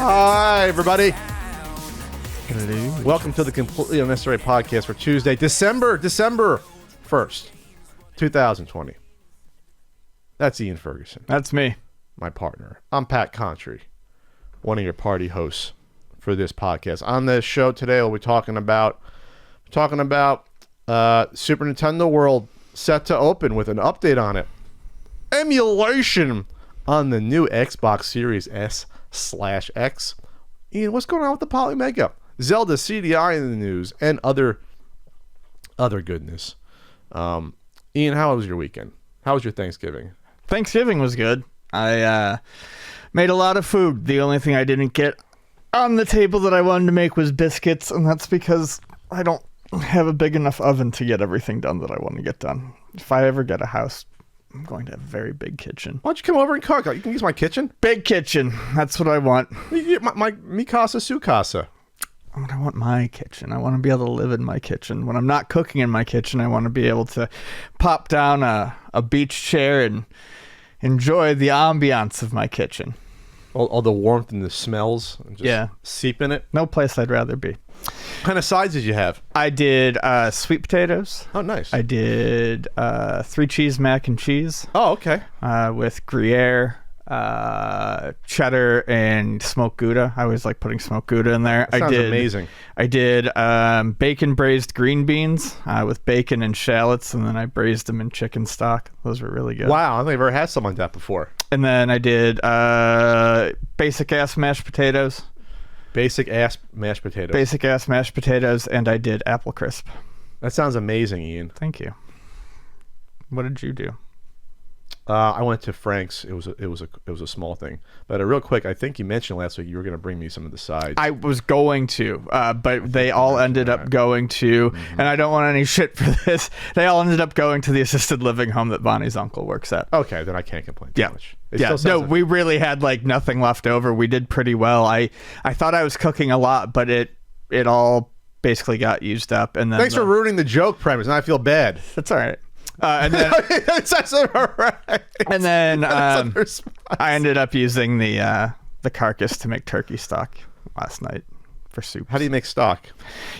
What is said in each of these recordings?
Hi, everybody. Welcome to the Completely Unnecessary Podcast for Tuesday, December 1st, 2020. That's Ian Ferguson. That's me. My partner. I'm Pat Contry, one of your party hosts for this podcast. On this show today, we'll be talking about Super Nintendo World set to open with an update on it. Emulation on the new Xbox Series S/X. Ian, what's going on with the Polymega? Zelda CDI in the news and other goodness. Ian, how was your weekend? How was your Thanksgiving? Thanksgiving was good. I made a lot of food. The only thing I didn't get on the table that I wanted to make was biscuits, and that's because I don't have a big enough oven to get everything done that I want to get done. If I ever get a house, I'm going to have a very big kitchen. Why don't you come over and cook? You can use my kitchen. Big kitchen. That's what I want. Mi casa, su casa. I want my kitchen. I want to be able to live in my kitchen. When I'm not cooking in my kitchen, I want to be able to pop down a beach chair and enjoy the ambiance of my kitchen. All the warmth and the smells and just seep in it. No place I'd rather be. What kind of sides did you have? I did sweet potatoes. Oh, nice. I did 3 cheese mac and cheese. Oh, okay. With Gruyere, cheddar, and smoked Gouda. I always like putting smoked Gouda in there. That sounds amazing. I did bacon braised green beans with bacon and shallots, and then I braised them in chicken stock. Those were really good. Wow, I don't think I've ever had something like that before. And then I did basic ass mashed potatoes. Basic ass mashed potatoes, and I did apple crisp. That sounds amazing, Ian. Thank you. What did you do? I went to Frank's. It was a small thing, but real quick, I think you mentioned last week you were going to bring me some of the sides. I was going to, but they all ended up going to, and I don't want any shit for this. They all ended up going to the assisted living home that Bonnie's uncle works at. Okay, then I can't complain too much. We really had like nothing left over. We did pretty well. I thought I was cooking a lot, but it all basically got used up. And then thanks for ruining the joke premise, and I feel bad. That's all right. And then, that's all right. And then I ended up using the carcass to make turkey stock last night for soup. How do you make stock?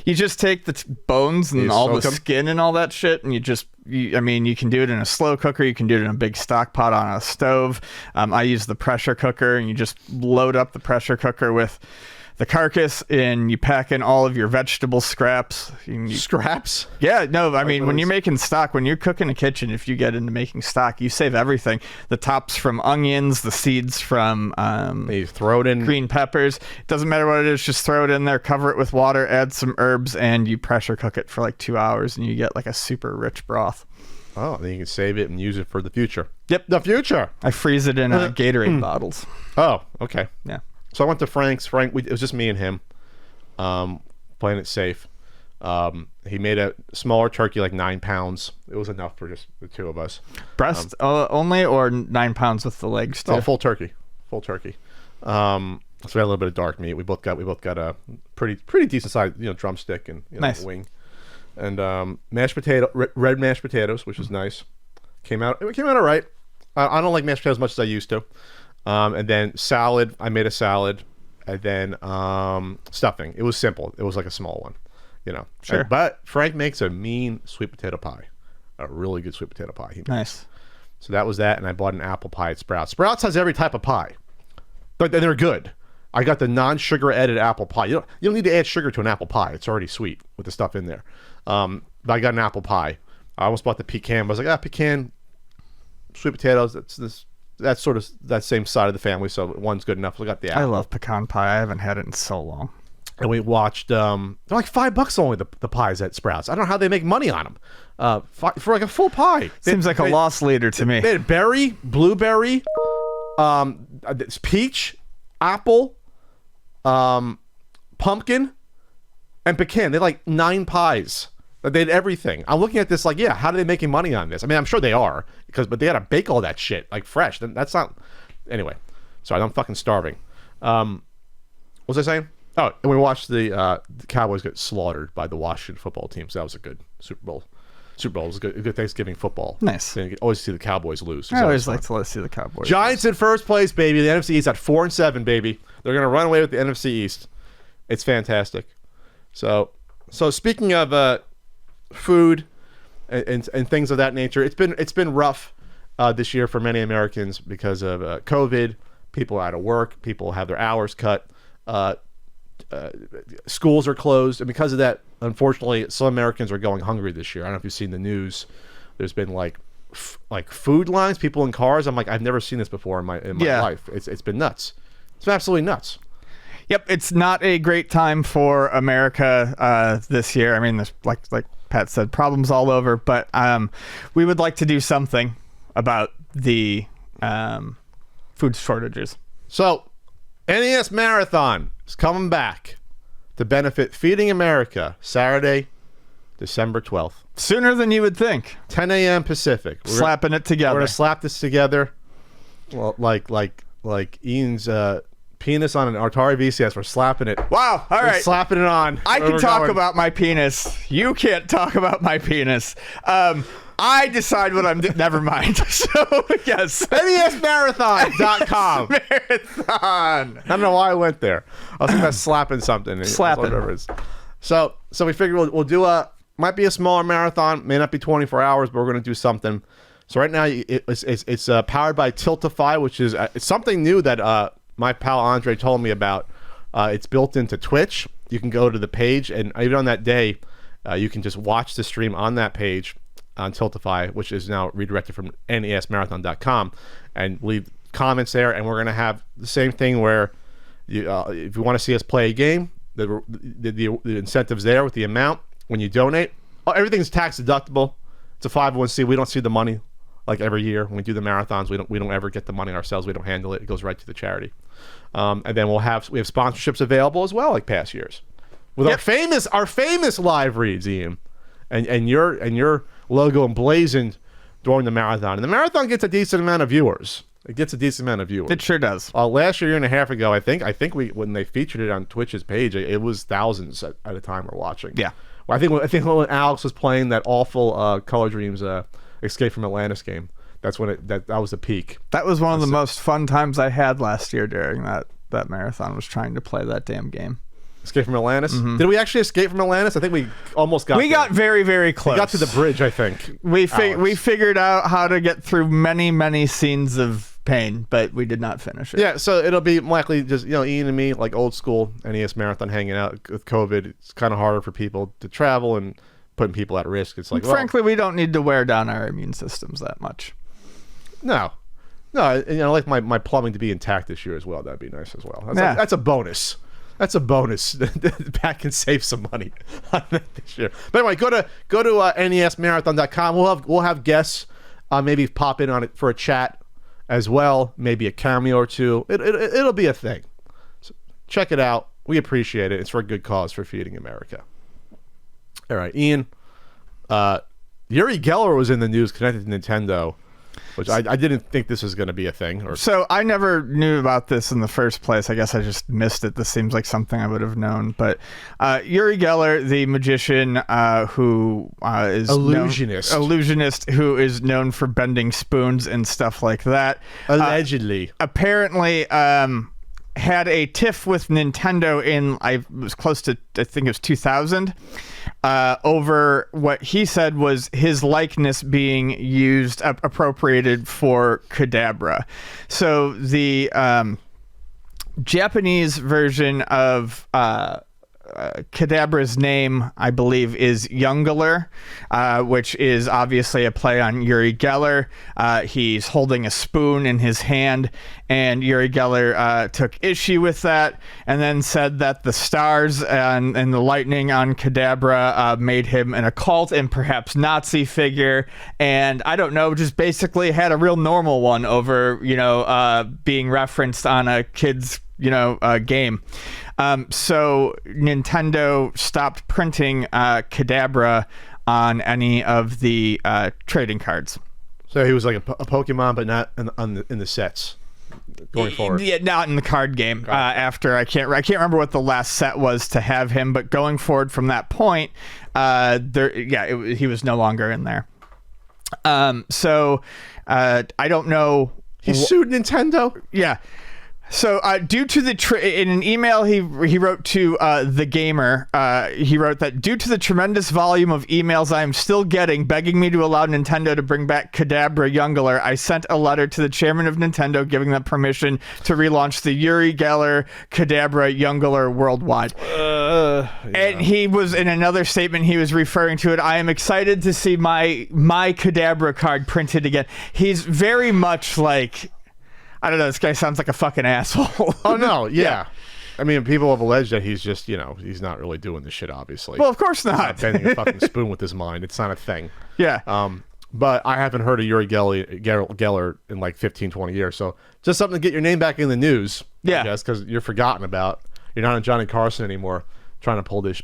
You just take the bones and all the skin and all that shit, and you can do it in a slow cooker. You can do it in a big stock pot on a stove. I use the pressure cooker, and you just load up the pressure cooker with the carcass, and you pack in all of your vegetable scraps. Scraps? Yeah, no, I mean, when you're making stock, when you're cooking a kitchen, if you get into making stock, you save everything. The tops from onions, the seeds from you throw it in green peppers. It doesn't matter what it is, just throw it in there, cover it with water, add some herbs, and you pressure cook it for like 2 hours, and you get like a super rich broth. Oh, then you can save it and use it for the future. Yep. The future. I freeze it in Gatorade bottles. Oh, okay. Yeah. So I went to Frank's. It was just me and him, playing it safe. He made a smaller turkey, like 9 pounds. It was enough for just the two of us. Breast only, or 9 pounds with the legs too? Oh, full turkey. So we had a little bit of dark meat. We both got a pretty decent sized drumstick and nice wing, and red mashed potatoes, which was nice. It came out all right. I don't like mashed potatoes as much as I used to. And then salad. I made a salad, and then stuffing. It was simple. It was like a small one, Sure. But Frank makes a mean sweet potato pie, a really good sweet potato pie. Nice. So that was that, and I bought an apple pie at Sprouts. Sprouts has every type of pie, but they're good. I got the non-sugar added apple pie. You don't need to add sugar to an apple pie. It's already sweet with the stuff in there. But I got an apple pie. I almost bought the pecan. But I was like, pecan, sweet potatoes. That's sort of that same side of the family, so one's good enough. We got the apple. I love pecan pie. I haven't had it in so long. And we watched. They're like $5 only the pies at Sprouts. I don't know how they make money on them. For like a full pie. Seems like a loss leader to me. They had berry, blueberry, peach, apple, pumpkin, and pecan. They had like 9 pies. They had everything. I'm looking at this like, how are they making money on this? I mean, I'm sure they are, but they got to bake all that shit like fresh. That's not. Anyway, sorry, I'm fucking starving. What was I saying? Oh, and we watched the Cowboys get slaughtered by the Washington football team. So that was a good Super Bowl Super Bowl is a good Thanksgiving football. Nice. You always see the Cowboys lose. I always like to see the Cowboys. Giants in first place, baby. The NFC East at 4-7, baby. They're going to run away with the NFC East. It's fantastic. So speaking of food and things of that nature, it's been rough this year for many Americans because of COVID. People are out of work. People have their hours cut. Schools are closed, and because of that, unfortunately, some Americans are going hungry this year. I don't know if you've seen the news. There's been like food lines, people in cars. I'm like, I've never seen this before in my life. It's been nuts. It's been absolutely nuts. Yep, it's not a great time for America this year. I mean, there's like Pat said, problems all over, but we would like to do something about the food shortages. So, NES Marathon is coming back to benefit Feeding America, Saturday, December 12th. Sooner than you would think. 10 a.m. Pacific. Slapping it together. We're going to slap this together. Well, like Ian's penis on an Atari VCS. We're slapping it. Wow. All right. Slapping it on. I can talk about my penis. You can't talk about my penis. I decide what I'm never mind. So, yes. NESMarathon.com. Marathon. I don't know why I went there. I was thinking about slapping something. Slapping. So we figured we'll do might be a smaller marathon, may not be 24 hours, but we're going to do something. So right now it's powered by Tiltify, which is it's something new that my pal Andre told me about. It's built into Twitch. You can go to the page, and even on that day, you can just watch the stream on that page on Tiltify, which is now redirected from NESMarathon.com, and leave comments there. And we're going to have the same thing where if you want to see us play a game, the incentive's there with the amount. When you donate, everything's tax deductible. It's a 501c. We don't see the money like every year when we do the marathons. We don't ever get the money ourselves. We don't handle it. It goes right to the charity. And then we have sponsorships available as well, like past years, with our famous live reads, Ian, and your logo emblazoned during the marathon. And the marathon gets a decent amount of viewers. It gets a decent amount of viewers. It sure does. Last year and a half ago, I think when they featured it on Twitch's page, it was thousands at a time we're watching. Yeah. Well, I think when Alex was playing that awful Color Dreams Escape from Atlantis game, that's when that was the peak. That was one of the most fun times I had last year during that marathon, was trying to play that damn game. Escape from Atlantis? Mm-hmm. Did we actually escape from Atlantis? I think we almost got there. Got very, very close. We got to the bridge, I think. We figured out how to get through many, many scenes of pain, but we did not finish it. Yeah, so it'll be likely just Ian and me, like old school NES Marathon, hanging out. With COVID, it's kind of harder for people to travel and putting people at risk. It's like, frankly, we don't need to wear down our immune systems that much. No, I like my plumbing to be intact this year as well. That'd be nice as well. That's a bonus. That's a bonus. Pat can save some money on that this year. But anyway, go to NESMarathon.com. We'll have guests maybe pop in on it for a chat as well, maybe a cameo or two. It'll be a thing. So check it out. We appreciate it. It's for a good cause, for Feeding America. All right, Ian. Yuri Geller was in the news connected to Nintendo, which I didn't think this was going to be a thing. So I never knew about this in the first place. I guess I just missed it. This seems like something I would have known. But Yuri Geller, the magician who is illusionist, who is known for bending spoons and stuff like that, allegedly, apparently had a tiff with Nintendo it was close to, I think it was 2000, over what he said was his likeness being used, appropriated for Kadabra. So the Japanese version of Kadabra's name, I believe, is Youngler, which is obviously a play on Yuri Geller. He's holding a spoon in his hand, and Yuri Geller took issue with that, and then said that the stars and the lightning on Kadabra made him an occult and perhaps Nazi figure, and I don't know, just basically had a real normal one over, being referenced on a kid's, game. So Nintendo stopped printing Kadabra on any of the trading cards. So he was like a Pokemon, but not in the sets. going forward? Yeah, not in the card game. After I can't remember what the last set was to have him, but going forward from that point, he was no longer in there. So I don't know. He sued Nintendo? Yeah. So due to in an email he wrote to the gamer, he wrote that due to the tremendous volume of emails I am still getting begging me to allow Nintendo to bring back Kadabra Youngler, I sent a letter to the chairman of Nintendo giving them permission to relaunch the Yuri Geller Kadabra Youngler worldwide. And he was, in another statement, he was referring to it, I am excited to see my Kadabra card printed again. He's very much like... I don't know. This guy sounds like a fucking asshole. Oh, no. Yeah. I mean, people have alleged that he's just, he's not really doing this shit, obviously. Well, of course not. He's not bending a fucking spoon with his mind. It's not a thing. Yeah. But I haven't heard of Yuri Geller in like 15, 20 years. So just something to get your name back in the news. Yeah. I guess, because you're forgotten about. You're not on Johnny Carson anymore. Try to pull this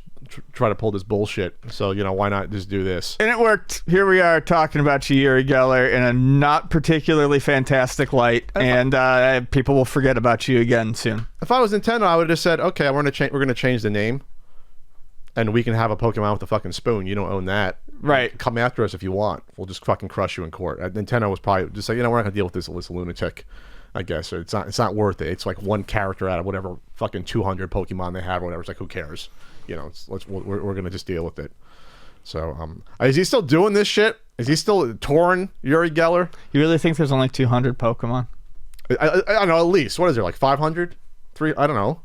bullshit. So why not just do this? And it worked. Here we are talking about you, Yuri Geller, in a not particularly fantastic light, and people will forget about you again soon. If I was Nintendo, I would have just said, okay, we're gonna change the name, and we can have a Pokemon with a fucking spoon. You don't own that. Right. Come after us if you want. We'll just fucking crush you in court. Nintendo was probably just like, we're not gonna deal with this lunatic. I guess it's not worth it. It's like one character out of whatever fucking 200 Pokemon they have or whatever. It's like, who cares? We're gonna just deal with it. So, is he still doing this shit? Is he still touring Yuri Geller? You really think there's only 200 Pokemon? I don't know. At least, what is there, like 500? I don't know.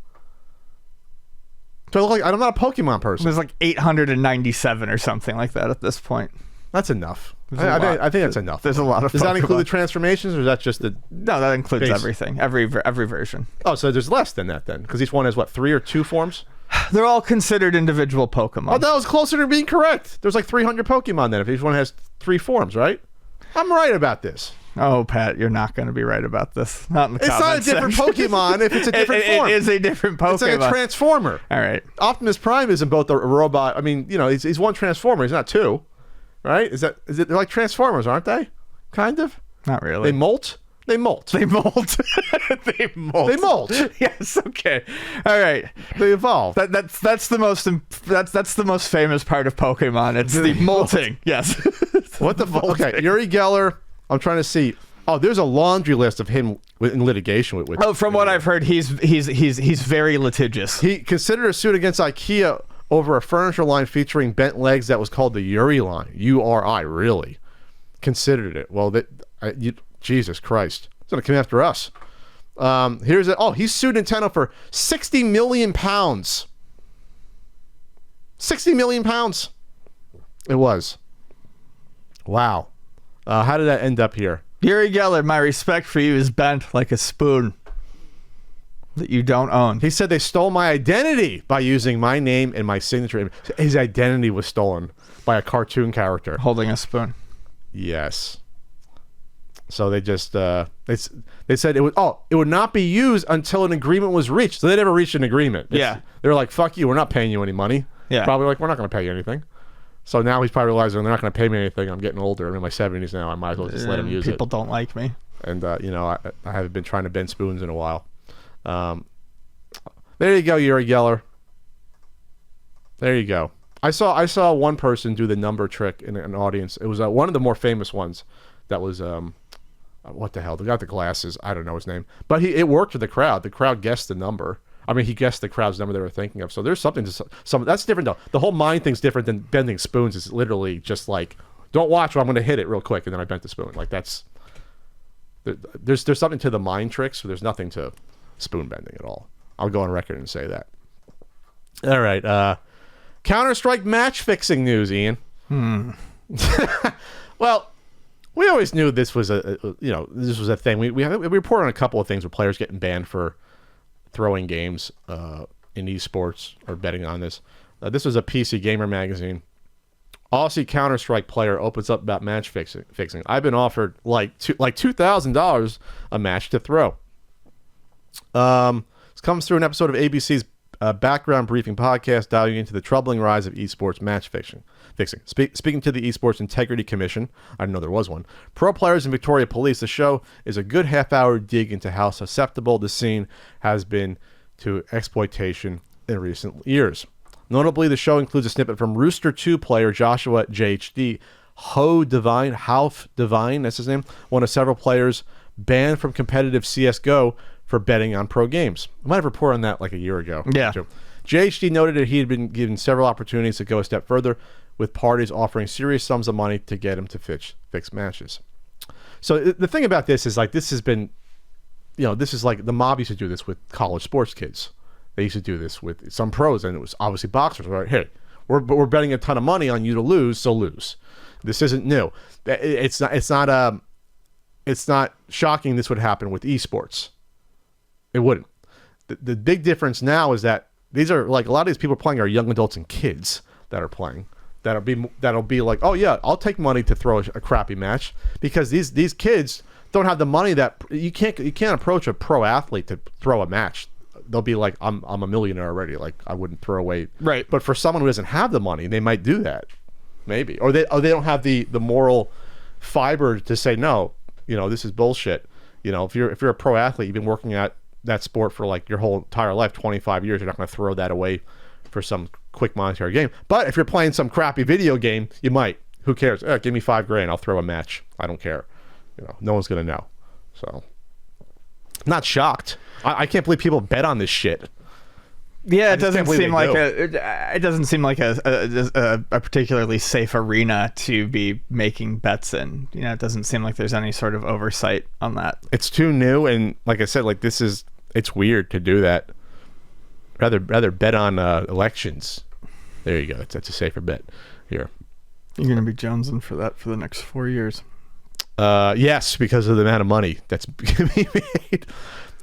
Do I look like I'm not a Pokemon person? There's like 897 or something like that at this point. That's enough. I think that's enough. There's a lot of. Does that include the transformations, or is that just the? No, that includes base? Everything. Every version. Oh, so there's less than that then, because each one has what, 3 or 2 forms? They're all considered individual Pokemon. Oh, that was closer to being correct. There's like 300 Pokemon then, if each one has 3 forms, right? I'm right about this. Oh, Pat, you're not going to be right about this. Not in the It's not a different Pokemon if it's a different form. It is a different Pokemon. It's like a Transformer. All right. Optimus Prime isn't both a robot. I mean, he's one Transformer. He's not 2. Right? Is it? They're like Transformers, aren't they? Kind of. Not really. They molt. They molt. They molt. They molt. Yes. Okay. All right. They evolve. That's the most famous part of Pokemon. It's the molting. Yes. What the fuck? Okay. Yuri Geller. I'm trying to see. Oh, there's a laundry list of him in litigation with. From what I've heard, he's very litigious. He considered a suit against IKEA over a furniture line featuring bent legs that was called the Yuri line. URI, really? Considered it. Well, Jesus Christ. It's going to come after us. Here's it. Oh, he sued Nintendo for 60 million pounds. 60 million pounds. It was. Wow. How did that end up here? Yuri Geller, my respect for you is bent like a spoon that you don't own. He said they stole my identity by using my name and my signature. His identity was stolen by a cartoon character holding a spoon. Yes. So they just they said it would not be used until an agreement was reached. So they never reached an agreement. They were like, "Fuck you, we're not paying you any money." Yeah. Probably like, "We're not going to pay you anything." So now he's probably realizing they're not going to pay me anything. I'm getting older. I'm in my 70s now. I might as well just let him use it. People don't like me. And I haven't been trying to bend spoons in a while. There you go, Yuri Geller. There you go. I saw one person do the number trick in an audience. It was one of the more famous ones. That was what the hell? They got the glasses. I don't know his name, but it worked for the crowd. The crowd guessed the number. I mean, he guessed the crowd's number they were thinking of. So there's something to some. That's different though. The whole mind thing's different than bending spoons. It's literally just like, don't watch, or I'm going to hit it real quick, and then I bent the spoon. Like that's. There's something to the mind tricks. So there's nothing to spoon bending at all. I'll go on record and say that. All right. Counter-Strike match fixing news, Ian. Well, we always knew this was this was a thing. We reported on a couple of things with players getting banned for throwing games in esports or betting on this. This was a PC Gamer magazine. Aussie Counter-Strike player opens up about match fixing. I've been offered like $2,000 a match to throw. This comes through an episode of ABC's a background briefing podcast diving into the troubling rise of esports match fixing. Speaking to the Esports Integrity Commission, I didn't know there was one, Pro Players and Victoria Police, the show is a good half-hour dig into how susceptible the scene has been to exploitation in recent years. Notably, the show includes a snippet from Rooster 2 player Joshua JHD Half Divine, that's his name, one of several players banned from competitive CSGO for betting on pro games. I might have reported on that like a year ago. Yeah. JHD noted that he had been given several opportunities to go a step further, with parties offering serious sums of money to get him to fix matches. So the thing about this is, like, this has been, this is like the mob used to do this with college sports kids. They used to do this with some pros, and it was obviously boxers. Right? Hey, we're betting a ton of money on you to lose, so lose. This isn't new. It's not shocking this would happen with esports. It wouldn't. The big difference now is that these are, like, a lot of these people playing are young adults and kids that are playing. That'll be like, oh yeah, I'll take money to throw a crappy match, because these kids don't have the money that you can't approach a pro athlete to throw a match. They'll be like, I'm a millionaire already. Like, I wouldn't throw away. Right. But for someone who doesn't have the money, they might do that, maybe, or they don't have the moral fiber to say no. This is bullshit. If you're a pro athlete, you've been working at that sport for like your whole entire life, 25 years. You're not going to throw that away for some quick monetary game. But if you're playing some crappy video game, you might. Who cares? Give me $5,000. I'll throw a match. I don't care. No one's going to know. So, not shocked. I can't believe people bet on this shit. Yeah, it doesn't seem like a particularly safe arena to be making bets in. It doesn't seem like there's any sort of oversight on that. It's too new, and like I said, like, it's weird to do that. Rather bet on elections. There you go. That's a safer bet here. You're going to be jonesing for that for the next 4 years. Yes, because of the amount of money that's going to be made.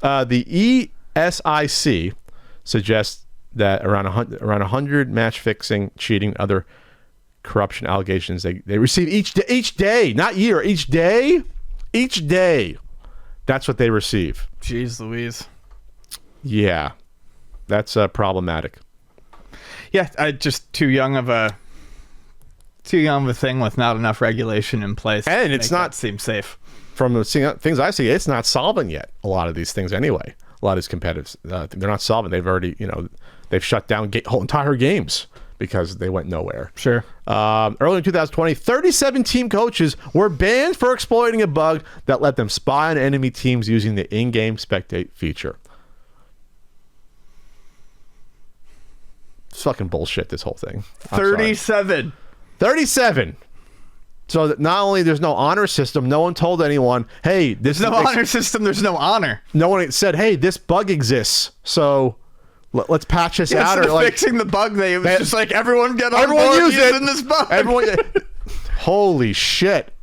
The ESIC suggests that around 100 match fixing, cheating, other corruption allegations they receive each day, not year, each day. That's what they receive. Jeez Louise. Yeah. That's problematic. Yeah, just too young of a thing with not enough regulation in place, and it's not seem safe. From the things I see, it's not solving yet. A lot of these things, anyway. A lot of these competitive, they're not solving. They've already, they've shut down whole entire games because they went nowhere. Sure. Early in 2020, 37 team coaches were banned for exploiting a bug that let them spy on enemy teams using the in-game spectate feature. It's fucking bullshit, this whole thing. 37. 37. So that not only there's no honor system, no one told anyone, hey, there's no honor system, there's no honor. No one said, hey, this bug exists, so let's patch this out. Or like fixing the bug, it was just like, everyone get on board using this bug. Holy shit.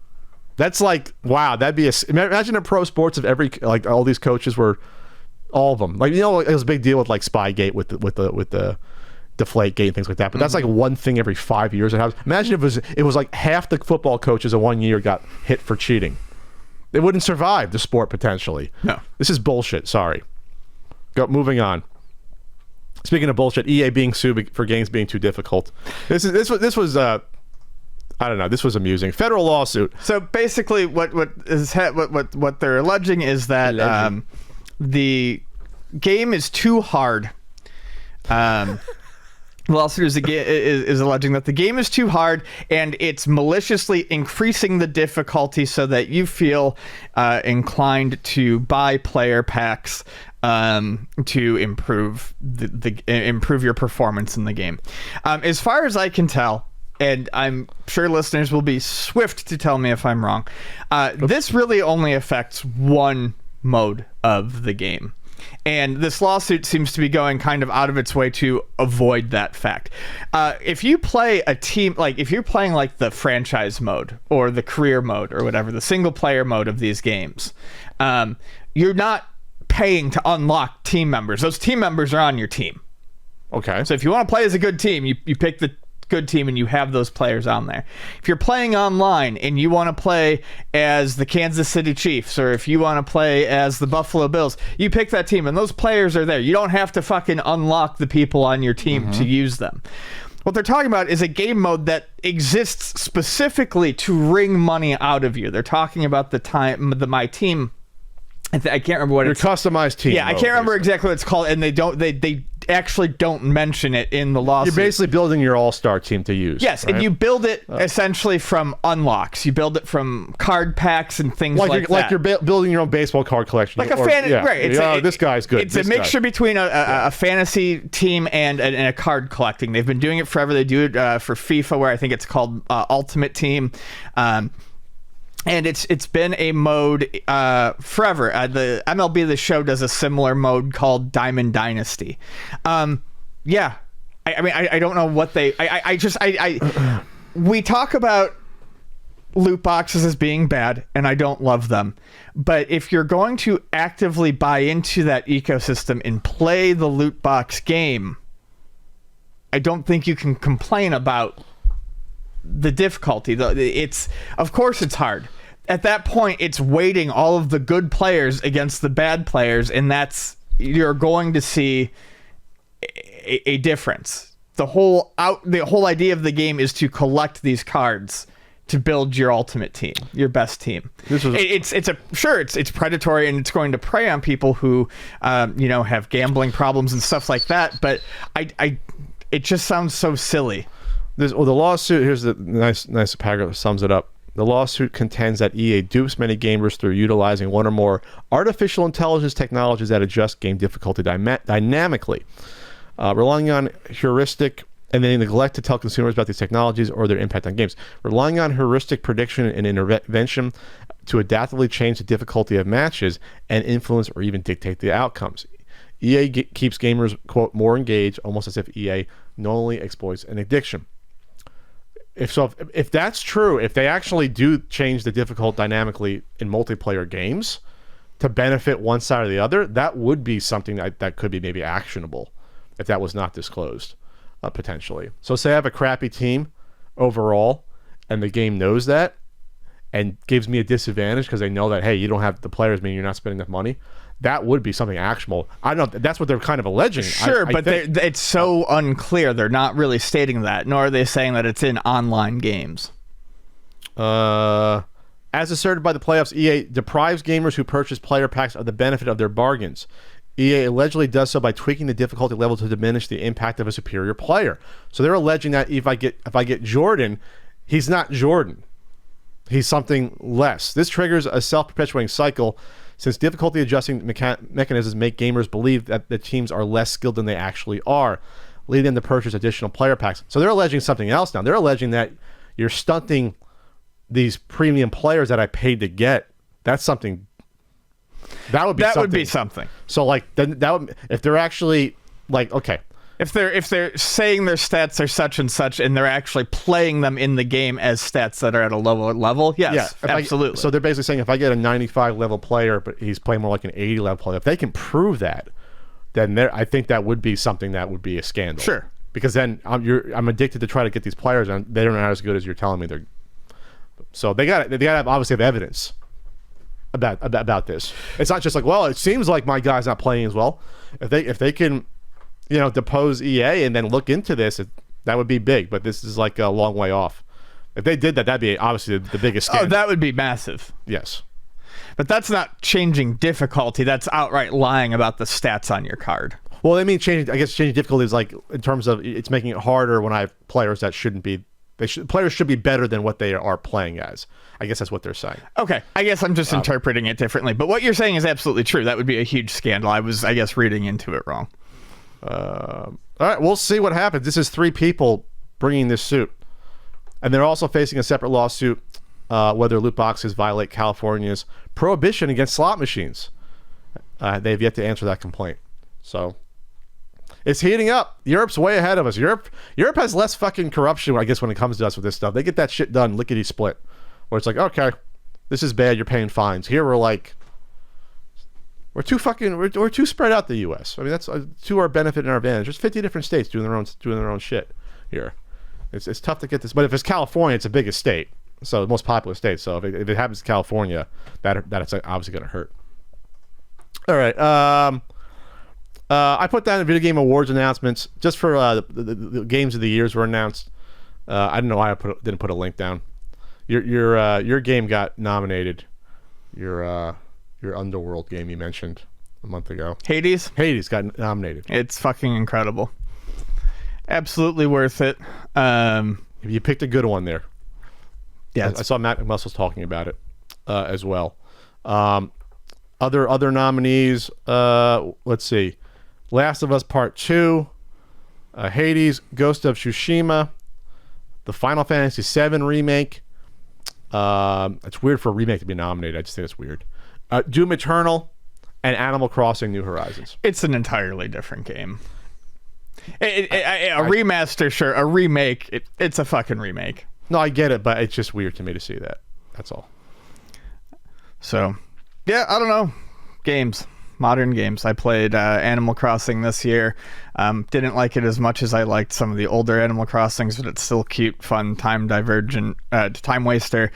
That's like, wow, that'd be imagine a pro sports if like all these coaches were, all of them. Like, it was a big deal with like Spygate with the Deflategate and things like that, but that's like one thing every 5 years it happens. Imagine if it was like half the football coaches in 1 year got hit for cheating. They wouldn't survive the sport potentially. No, this is bullshit. Sorry. Moving on. Speaking of bullshit, EA being sued for games being too difficult. This was I don't know. This was amusing. Federal lawsuit. So basically, what they're alleging is that the game is too hard. The lawsuit is alleging that the game is too hard and it's maliciously increasing the difficulty so that you feel inclined to buy player packs to improve improve your performance in the game. As far as I can tell, and I'm sure listeners will be swift to tell me if I'm wrong, this really only affects one mode of the game. And this lawsuit seems to be going kind of out of its way to avoid that fact. If you play a team, like if you're playing like the franchise mode or the career mode or whatever, the single player mode of these games, you're not paying to unlock team members. Those team members are on your team. Okay. So if you want to play as a good team, you pick the good team and you have those players on there. If you're playing online and you want to play as the Kansas City Chiefs, or if you want to play as the Buffalo Bills, you pick that team and those players are there. You don't have to fucking unlock the people on your team to use them. What they're talking about is a game mode that exists specifically to wring money out of you. They're talking about the My Team. I can't remember what it's... Your customized team. Yeah, I can't remember exactly what it's called, and they actually don't mention it in the lawsuit. You're basically building your all-star team to use. Yes, right? And you build it essentially from unlocks. You build it from card packs and things like that. Like you're building your own baseball card collection. Like right. This guy's good. It's a mixture between a fantasy team and a card collecting. They've been doing it forever. They do it for FIFA, where I think it's called Ultimate Team. And it's been a mode forever. The MLB The Show does a similar mode called Diamond Dynasty. Yeah, I mean, I don't know what they. We talk about loot boxes as being bad, and I don't love them. But if you're going to actively buy into that ecosystem and play the loot box game, I don't think you can complain about the difficulty. Of course it's hard. At that point, it's weighting all of the good players against the bad players, and you're going to see a difference. The whole idea of the game is to collect these cards to build your ultimate team, your best team. It's predatory, and it's going to prey on people who have gambling problems and stuff like that. But it just sounds so silly. The lawsuit, here's the nice paragraph that sums it up. The lawsuit contends that EA dupes many gamers through utilizing one or more artificial intelligence technologies that adjust game difficulty dynamically, relying on heuristic, and they neglect to tell consumers about these technologies or their impact on games. Relying on heuristic prediction and intervention to adaptively change the difficulty of matches and influence or even dictate the outcomes. EA keeps gamers, quote, more engaged, almost as if EA knowingly exploits an addiction. If that's true, if they actually do change the difficult dynamically in multiplayer games to benefit one side or the other, that would be something that could be maybe actionable if that was not disclosed, potentially. So say I have a crappy team overall and the game knows that and gives me a disadvantage because they know that, hey, you don't have the players, meaning you're not spending enough money. That would be something actionable. I don't know. That's what they're kind of alleging. Sure, but it's so unclear. They're not really stating that, nor are they saying that it's in online games. As asserted by the playoffs, EA deprives gamers who purchase player packs of the benefit of their bargains. EA allegedly does so by tweaking the difficulty level to diminish the impact of a superior player. So they're alleging that if I get Jordan, he's not Jordan. He's something less. This triggers a self-perpetuating cycle, since difficulty adjusting mechanisms make gamers believe that the teams are less skilled than they actually are, leading them to purchase additional player packs. So they're alleging something else now. They're alleging that you're stunting these premium players that I paid to get. That's something. That would be something. So like then that would, if they're actually like, okay. If they're saying their stats are such and such, and they're actually playing them in the game as stats that are at a lower level, yes, yeah, absolutely. So they're basically saying if I get a 95 level player, but he's playing more like an 80 level player, if they can prove that, then I think that would be something that would be a scandal. Sure. Because then I'm addicted to try to get these players, and they don't know as good as you're telling me they're. So they got to obviously have evidence about this. It's not just like, well, it seems like my guy's not playing as well. If they can, depose EA and then look into this, that would be big. But this is like a long way off. If they did that, that'd be obviously the biggest scandal. Oh, that would be massive. Yes. But that's not changing difficulty. That's outright lying about the stats on your card. Well, I mean, changing difficulty is like in terms of it's making it harder when I have players that shouldn't be. Players should be better than what they are playing as. I guess that's what they're saying. Okay. I guess I'm just interpreting it differently. But what you're saying is absolutely true. That would be a huge scandal. I was, I guess, reading into it wrong. All right. We'll see what happens. This is 3 people bringing this suit. And they're also facing a separate lawsuit whether loot boxes violate California's prohibition against slot machines. They've yet to answer that complaint. So it's heating up. Europe's way ahead of us. Europe has less fucking corruption, I guess, when it comes to us with this stuff. They get that shit done lickety split. Where it's like, okay, this is bad. You're paying fines. Here we're like, we're too spread out. The U.S. I mean, that's to our benefit and our advantage. There's 50 different states doing their own shit here. It's tough to get this, but if it's California, it's the biggest state, so the most popular state. So if it happens in California, that's obviously going to hurt. All right. I put down the video game awards announcements just for the games of the years were announced. I don't know why I didn't put a link down. Your game got nominated. Your Underworld game you mentioned a month ago. Hades got nominated. It's fucking incredible. Absolutely worth it. You picked a good one there. Yeah, I saw Matt Muscles talking about it as well. Other nominees. Let's see. Last of Us Part 2, Hades, Ghost of Tsushima, the Final Fantasy VII remake. It's weird for a remake to be nominated. I just think it's weird. Doom Eternal and Animal Crossing New Horizons. It's an entirely different game. A remaster, sure. A remake, it's a fucking remake. No, I get it, but it's just weird to me to see that. That's all. So, yeah, I don't know. Games. Modern games. I played Animal Crossing this year. Didn't like it as much as I liked some of the older Animal Crossings, but it's still cute, fun, time waster.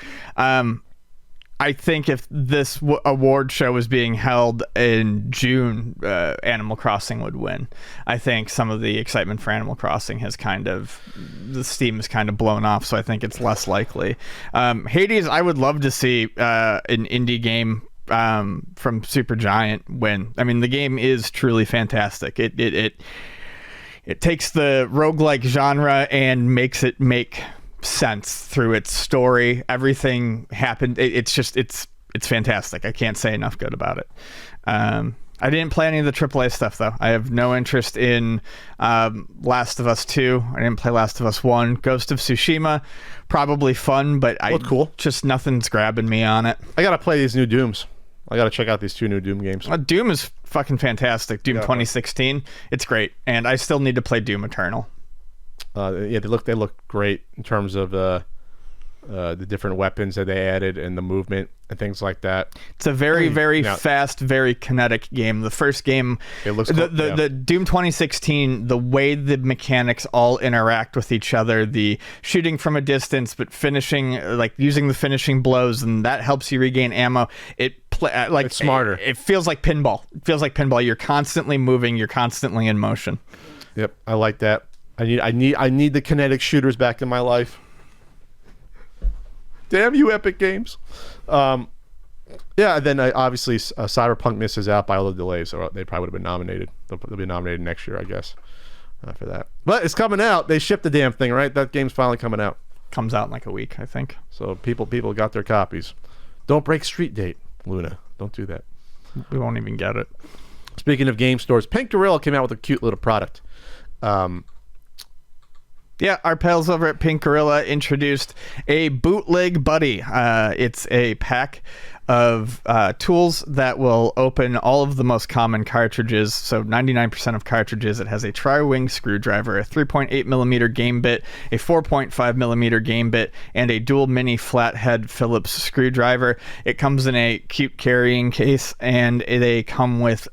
I think if this award show was being held in June, Animal Crossing would win. I think some of the excitement for Animal Crossing the steam has kind of blown off, so I think it's less likely. Hades, I would love to see an indie game from Supergiant win. I mean, the game is truly fantastic. It takes the roguelike genre and makes it make sense through its story. Everything happened. It's fantastic. I can't say enough good about it. I didn't play any of the AAA stuff though. I have no interest in Last of Us 2. I didn't play Last of Us 1. Ghost of Tsushima, probably fun, but cool. Just nothing's grabbing me on it. I gotta play these new Dooms. I gotta check out these 2 new Doom games. Doom is fucking fantastic. Doom 2016. It's great, and I still need to play Doom Eternal. They look great in terms of the different weapons that they added and the movement and things like that. It's a very fast, very kinetic game. The first game, it looks the Doom 2016, the way the mechanics all interact with each other, the shooting from a distance but finishing, like using the finishing blows, and that helps you regain ammo. It's smarter. It feels like pinball. You're constantly moving. You're constantly in motion. Yep, I like that. I need the kinetic shooters back in my life. Damn you, Epic Games. Yeah, then obviously Cyberpunk misses out by all the delays, so they probably would have been nominated. They'll be nominated next year, I guess, for that. But it's coming out. They shipped the damn thing, right? That game's finally coming out. Comes out in like a week, I think. So people got their copies. Don't break street date, Luna. Don't do that. We won't even get it. Speaking of game stores, Pink Gorilla came out with a cute little product. Yeah, our pals over at Pink Gorilla introduced a bootleg buddy. It's a pack of tools that will open all of the most common cartridges. So 99% of cartridges. It has a tri-wing screwdriver, a 3.8 millimeter game bit, a 4.5 millimeter game bit, and a dual mini flathead Phillips screwdriver. It comes in a cute carrying case, and they come with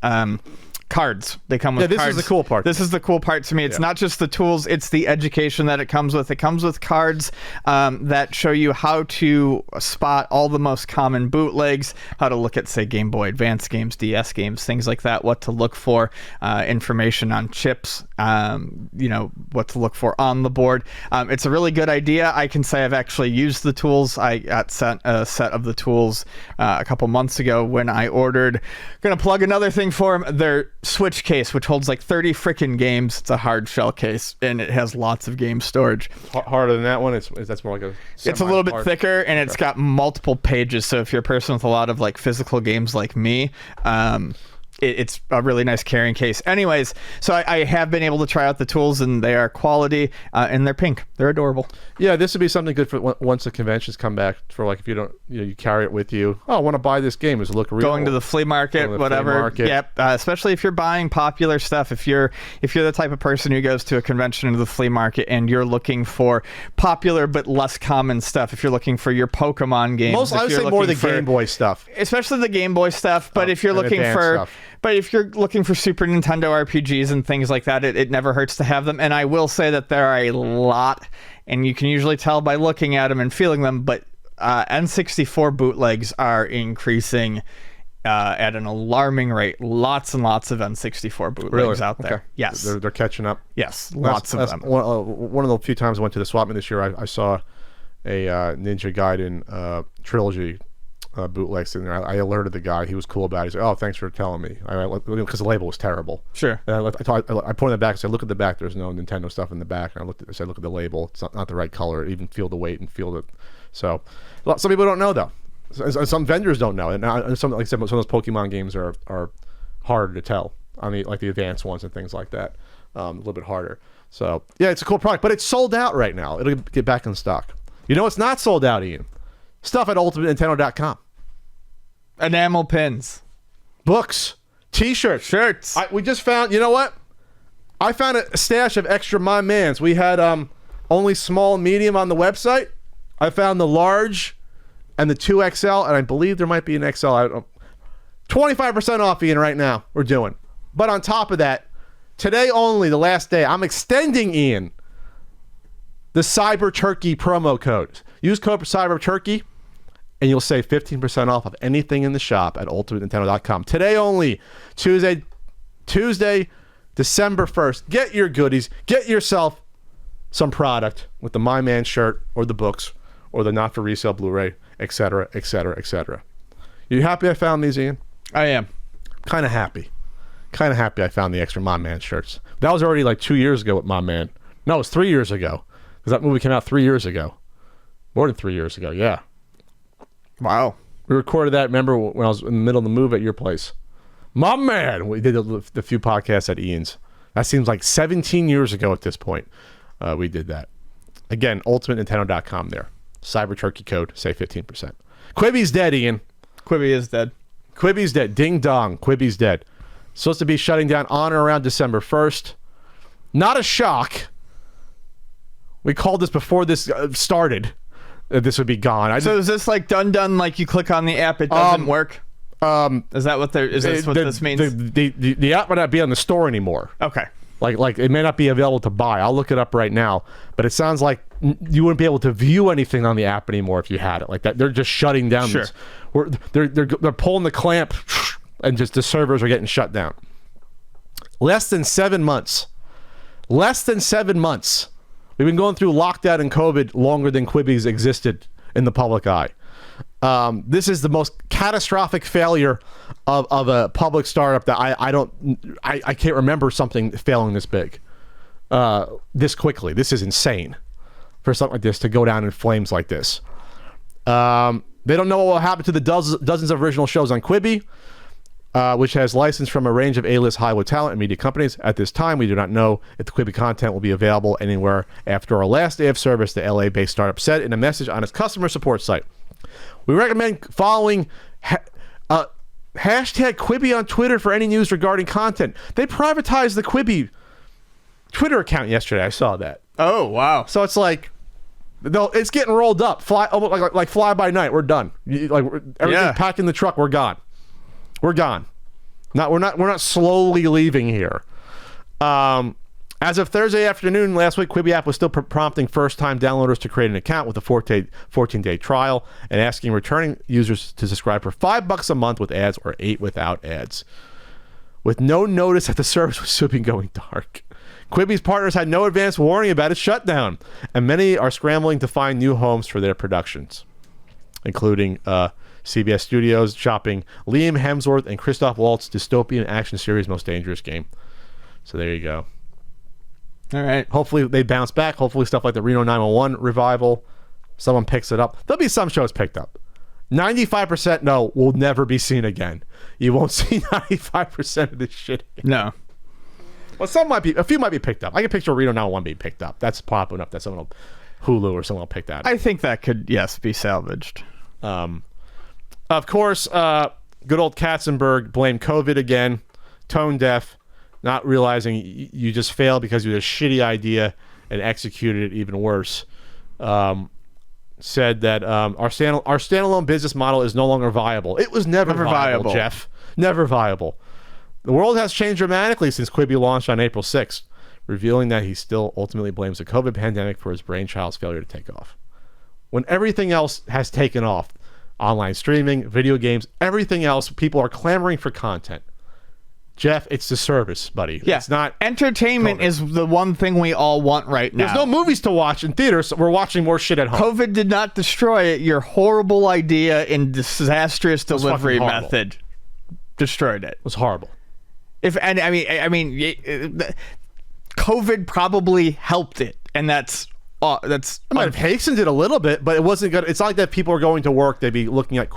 cards. They come with this cards. Is the cool part. This is the cool part to me. It's not just the tools, it's the education that it comes with. It comes with cards that show you how to spot all the most common bootlegs, how to look at, say, Game Boy Advance games, DS games, things like that, what to look for, information on chips, what to look for on the board. It's a really good idea. I can say I've actually used the tools. I got sent a set of the tools a couple months ago when I ordered. Gonna plug another thing for them. Their Switch case, which holds like 30 freaking games. It's a hard shell case, and it has lots of game storage. Harder than that one. That's more like a. It's a little bit thicker, and it's got multiple pages. So if you're a person with a lot of like physical games like me, it's a really nice carrying case. Anyways, so I have been able to try out the tools, and they are quality, and they're pink. They're adorable. Yeah, this would be something good for once the conventions come back. For like if you don't, you carry it with you. Oh, I want to buy this game. Does it look real? Going to the flea market, whatever. Yep. Especially if you're buying popular stuff. If you're the type of person who goes to a convention or to the flea market and you're looking for popular but less common stuff. If you're looking for your Pokemon games, I would say more the Game Boy stuff, especially the Game Boy stuff. But if you're looking for stuff. But if you're looking for Super Nintendo RPGs and things like that, it never hurts to have them. And I will say that there are a lot and you can usually tell by looking at them and feeling them, but N64 bootlegs are increasing at an alarming rate. Lots and lots of N64 bootlegs out there. Okay. Yes. They're catching up. Yes, lots of them. One of the few times I went to the swap meet this year, I saw a Ninja Gaiden trilogy bootleg sitting there. I alerted the guy. He was cool about it. He said, "Oh, thanks for telling me." Because the label was terrible. Sure. And I pointed the back and said, "Look at the back. There's no Nintendo stuff in the back." And I said, "Look at the label. It's not the right color. Even feel the weight and feel the." So, some people don't know though. Some vendors don't know, and some, like I said, some of those Pokemon games are harder to tell. I mean, like the advanced ones and things like that, a little bit harder. So yeah, it's a cool product, but it's sold out right now. It'll get back in stock. You know, it's not sold out, Ian. Stuff at ultimatenintendo.com. Enamel pins, books, T-shirts, shirts. We just found. You know what? I found a stash of extra My Mans. We had only small, medium on the website. I found the large and the 2XL, and I believe there might be an XL. I don't know. 25% off, Ian, right now. We're doing. But on top of that, today only, the last day, I'm extending, Ian, the Cyber Turkey promo code. Use code Cyber Turkey, and you'll save 15% off of anything in the shop at ultimatenintendo.com. Today only, Tuesday, December 1st. Get your goodies. Get yourself some product with the My Man shirt or the books or the not for resale Blu-ray, etc., etc., etc. You happy I found these, Ian? I am. Kind of happy I found the extra My Man shirts. That was already like 2 years ago with My Man. No, it was 3 years ago. Because that movie came out 3 years ago. More than 3 years ago, yeah. Wow. We recorded that, remember, when I was in the middle of the move at your place. My Man! We did the few podcasts at Ian's. That seems like 17 years ago at this point. We did that. Again, ultimatenintendo.com there. Cyber Turkey code, save 15%. Quibi's dead, Ian. Quibi is dead. Quibi's dead. Ding dong. Quibi's dead. Supposed to be shutting down on or around December 1st. Not a shock. We called this before this started. This would be gone. So is this like done? Like you click on the app, it doesn't work? Is that what there? Is this what this means? The app might not be on the store anymore. Okay. Like it may not be available to buy. I'll look it up right now. But it sounds like you wouldn't be able to view anything on the app anymore if you had it like that. They're just shutting down. Sure. They're pulling the clamp, and just the servers are getting shut down. Less than 7 months. Less than 7 months. We've been going through lockdown and COVID longer than Quibi's existed in the public eye. This is the most catastrophic failure of a public startup that I can't remember something failing this big, this quickly. This is insane for something like this to go down in flames like this. They don't know what will happen to the dozens of original shows on Quibi, which has licensed from a range of A-list Hollywood talent and media companies. At this time, we do not know if the Quibi content will be available anywhere after our last day of service, the LA-based startup said in a message on its customer support site. We recommend following hashtag Quibi on Twitter for any news regarding content. They privatized the Quibi Twitter account yesterday. I saw that. Oh, wow. So it's like, no, it's getting rolled up. Almost like fly by night. We're done. Everything packed in the truck. We're gone. We're gone. We're not slowly leaving here. As of Thursday afternoon last week, Quibi app was still prompting first-time downloaders to create an account with a 14-day trial and asking returning users to subscribe for $5 a month with ads or $8 without ads. With no notice that the service was soon going dark. Quibi's partners had no advance warning about its shutdown, and many are scrambling to find new homes for their productions, including CBS Studios shopping Liam Hemsworth and Christoph Waltz's dystopian action series Most Dangerous Game. So there you go. All right. Hopefully they bounce back. Hopefully stuff like the Reno 911 revival, someone picks it up. There'll be some shows picked up. 95% no, will never be seen again. You won't see 95% of this shit again. No. Well, a few might be picked up. I can picture Reno 911 being picked up. That's popping up that someone will, Hulu or someone will pick that up. I think that could, yes, be salvaged. Of course, good old Katzenberg blamed COVID again, tone deaf, not realizing you just failed because you had a shitty idea and executed it even worse. Said that our standalone business model is no longer viable. It was never viable, Jeff. Never viable. The world has changed dramatically since Quibi launched on April 6th. revealing that he still ultimately blames the COVID pandemic for his brainchild's failure to take off. When everything else has taken off, online streaming, video games, everything else, people are clamoring for content. Jeff, it's the service, buddy. Yeah. It's not entertainment COVID. Is the one thing we all want right now. There's no movies to watch in theaters, so we're watching more shit at home. COVID did not destroy it. Your horrible idea and disastrous delivery method destroyed it. It was horrible. COVID probably helped it, and that's It might have hastened it a little bit, but it wasn't good. It's not like that people are going to work, they'd be looking at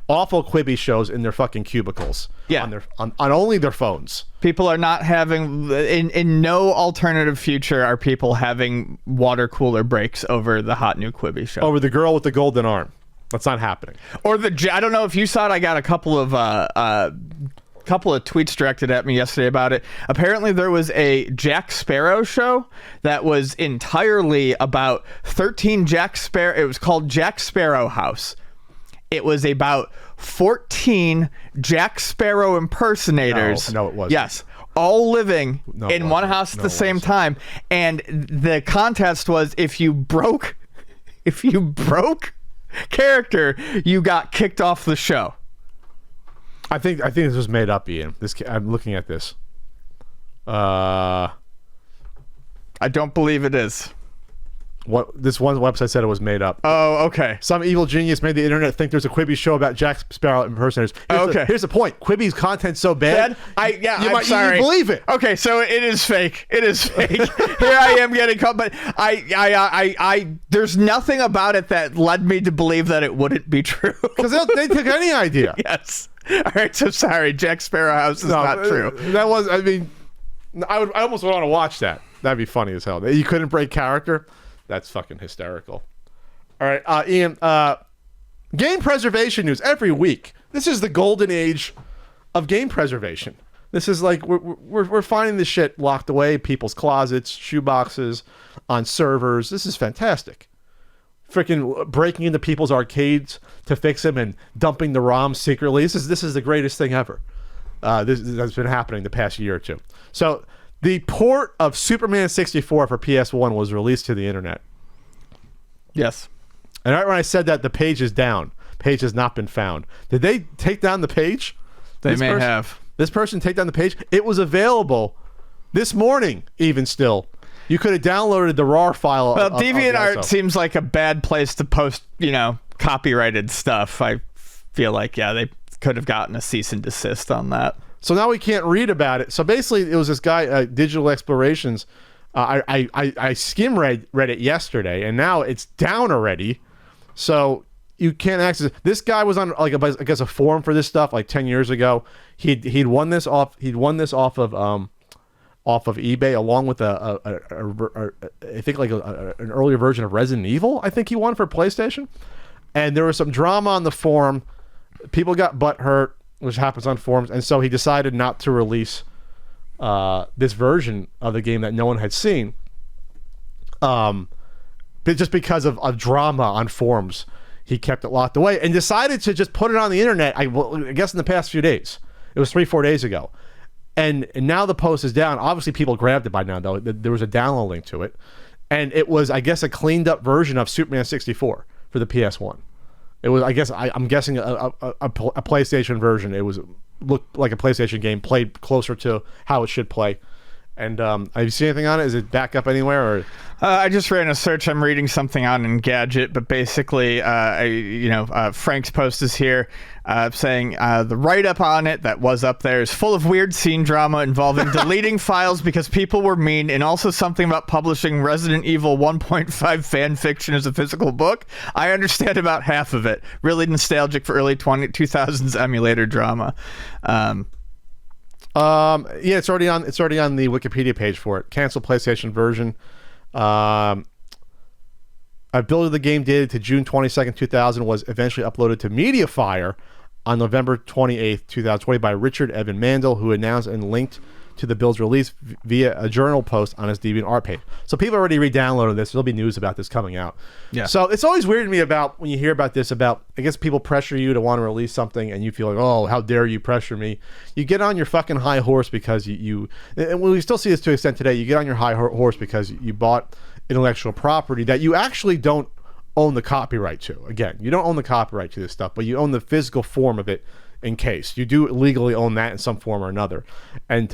awful Quibi shows in their fucking cubicles. Yeah. On only their phones. People are not having, in no alternative future are people having water cooler breaks over the hot new Quibi show. Over the girl with the golden arm. That's not happening. Or I don't know if you saw it, I got a couple of tweets directed at me yesterday about it. Apparently there was a Jack Sparrow show that was entirely about 13 Jack Sparrow. It was called Jack Sparrow House. It was about 14 Jack Sparrow impersonators. No, it wasn't. Yes. All living in one house at the same time. And the contest was if you broke character, you got kicked off the show. I think this was made up, Ian. I'm looking at this. I don't believe it is. This one website said it was made up. Oh, okay. Some evil genius made the internet think there's a Quibi show about Jack Sparrow impersonators. Here's the point. Quibi's content's so bad. I'm might sorry. even believe it. Okay, so it is fake. It is fake. Here I am getting caught, but there's nothing about it that led me to believe that it wouldn't be true. Because they took any idea. Yes. All right, so sorry. Jack Sparrow House is not true. That was. I mean, I almost would want to watch that. That'd be funny as hell. You couldn't break character. That's fucking hysterical. All right, Ian. Game preservation news every week. This is the golden age of game preservation. This is like we're finding this shit locked away, people's closets, shoeboxes, on servers. This is fantastic. Freaking breaking into people's arcades to fix them and dumping the ROM secretly. This is the greatest thing ever. This has been happening the past year or two. So the port of Superman 64 for PS1 was released to the internet. Yes. And right when I said that, the page is down. Page has not been found. Did they take down the page? They may have. This person take down the page? It was available this morning, even still. You could have downloaded the RAR file. Well, DeviantArt seems like a bad place to post, copyrighted stuff. I feel like, they could have gotten a cease and desist on that. So now we can't read about it. So basically, it was this guy, Digital Explorations. I skim read it yesterday, and now it's down already. So you can't access it. This guy was on I guess a forum for this stuff like 10 years ago. He'd won this off of eBay along with I think like an earlier version of Resident Evil. I think he won for PlayStation, and there was some drama on the forum. People got butthurt, which happens on forums, and so he decided not to release this version of the game that no one had seen, but just because of drama on forums. He kept it locked away and decided to just put it on the internet. I guess in the past few days. It was 3-4 days ago. And now the post is down. Obviously, people grabbed it by now, though. There was a download link to it. And it was, I guess, a cleaned up version of Superman 64 for the PS1. It was, I guess, I'm guessing a PlayStation version. It looked like a PlayStation game, played closer to how it should play. And have you seen anything on it? Is it back up anywhere? Or I just ran a search. I'm reading something on Engadget, but basically, Frank's post is here saying the write-up on it that was up there is full of weird scene drama involving deleting files because people were mean, and also something about publishing Resident Evil 1.5 fan fiction as a physical book. I understand about half of it. Really nostalgic for early 2000s emulator drama. It's already on the Wikipedia page for it. Cancel PlayStation version. A build of the game dated to June 22nd, 2000 was eventually uploaded to MediaFire on November 28th, 2020 by Richard Evan Mandel, who announced and linked to the build's release via a journal post on his DeviantArt page. So people already re-downloaded this. There'll be news about this coming out. Yeah. So it's always weird to me about when you hear about this, about, I guess people pressure you to want to release something and you feel like, oh, how dare you pressure me. You get on your fucking high horse because and we still see this to an extent today, you get on your high horse because you bought intellectual property that you actually don't own the copyright to. Again, you don't own the copyright to this stuff, but you own the physical form of it. In case you do legally own that in some form or another, and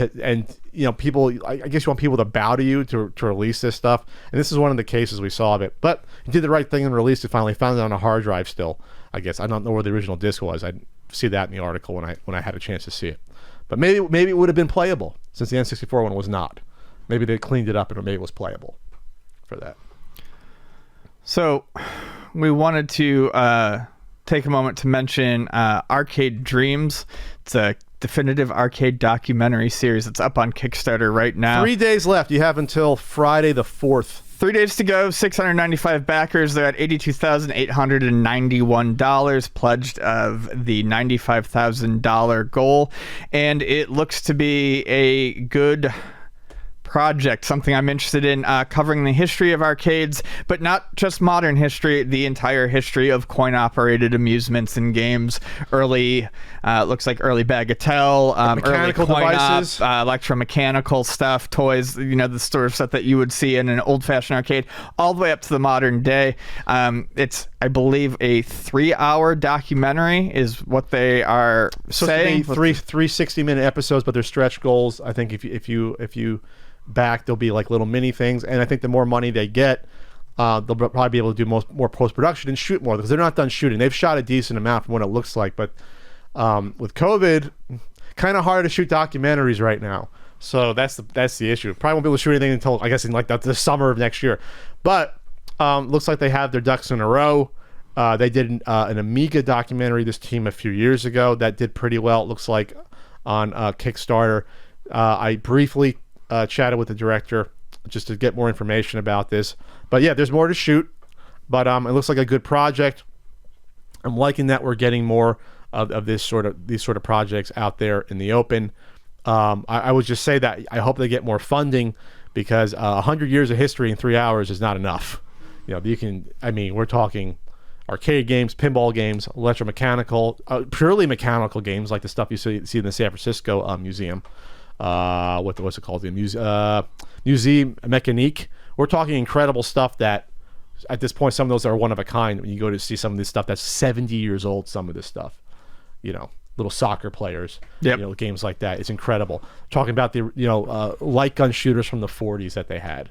you know, people, I guess you want people to bow to you to release this stuff, and this is one of the cases we saw of it. But you did the right thing and released it. Finally found it on a hard drive. Still, I guess I don't know where the original disc was. I see that in the article when I had a chance to see it. But maybe it would have been playable since the N64 one was not. Maybe they cleaned it up and maybe it was playable for that. So we wanted to take a moment to mention Arcade Dreams. It's a definitive arcade documentary series that's up on Kickstarter right now. 3 days left. You have until Friday the 4th. 3 days to go, 695 backers. They're at $82,891 pledged of the $95,000 goal. And it looks to be a good project, something I'm interested in, covering the history of arcades, but not just modern history, the entire history of coin-operated amusements and games. Early, looks like early Bagatelle, mechanical early devices, electromechanical stuff, toys, you know, the sort of stuff that you would see in an old-fashioned arcade, all the way up to the modern day. It's, I believe, a 3-hour documentary is what they are saying. Three 60-minute episodes, but they're stretch goals. I think if you back, there'll be like little mini things, and I think the more money they get, they'll probably be able to do more post-production and shoot more, because they're not done shooting. They've shot a decent amount from what it looks like, but with COVID, kind of hard to shoot documentaries right now. So that's the issue. Probably won't be able to shoot anything until, I guess, in like the summer of next year. But looks like they have their ducks in a row. They did an Amiga documentary, this team, a few years ago that did pretty well, it looks like, on Kickstarter. I briefly chatted with the director just to get more information about this, but yeah, there's more to shoot, but it looks like a good project. I'm liking that we're getting more of these sort of projects out there in the open. I would just say that I hope they get more funding, because 100 years of history in 3 hours is not enough. You know, we're talking arcade games, pinball games, electromechanical, purely mechanical games like the stuff you see in the San Francisco museum. What's it called? The Musée Mécanique. We're talking incredible stuff that, at this point, some of those are one of a kind. When you go to see some of this stuff that's 70 years old, some of this stuff, you know, little soccer players, yep. You know, games like that. It's incredible. Talking about the light gun shooters from the 40s that they had.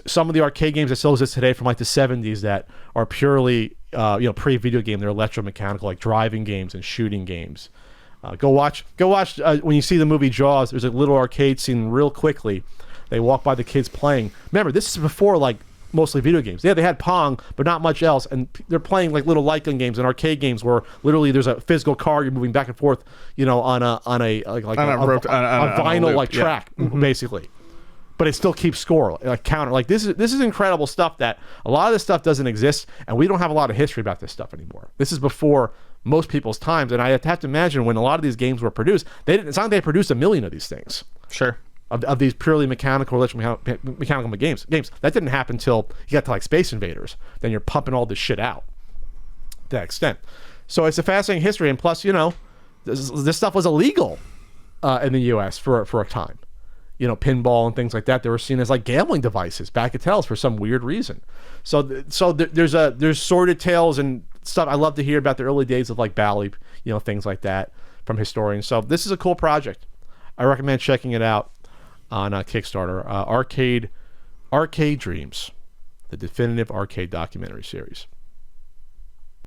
Some of the arcade games that still exist today from like the 70s that are purely pre-video game. They're electromechanical, like driving games and shooting games. Go watch when you see the movie Jaws. There's a little arcade scene real quickly. They walk by the kids playing. Remember, this is before like mostly video games. Yeah, they had Pong, but not much else, and they're playing like little light gun games and arcade games where literally there's a physical car you're moving back and forth, you know, on a vinyl like track, mm-hmm. basically. But it still keeps score, like counter. Like this is incredible stuff that a lot of this stuff doesn't exist, and we don't have a lot of history about this stuff anymore. This is before most people's times, and I have to imagine when a lot of these games were produced, it's not like they produced 1 million of these things. Sure. Of these purely mechanical games. That didn't happen until you got to like Space Invaders. Then you're pumping all this shit out to that extent. So it's a fascinating history, and plus, you know, this stuff was illegal in the U.S. for a time. You know, pinball and things like that, they were seen as like gambling devices, bagatelles, for some weird reason. So there's sordid tales and stuff. I love to hear about the early days of like Bally, you know, things like that from historians. So this is a cool project. I recommend checking it out on Kickstarter. Arcade Dreams, the definitive arcade documentary series.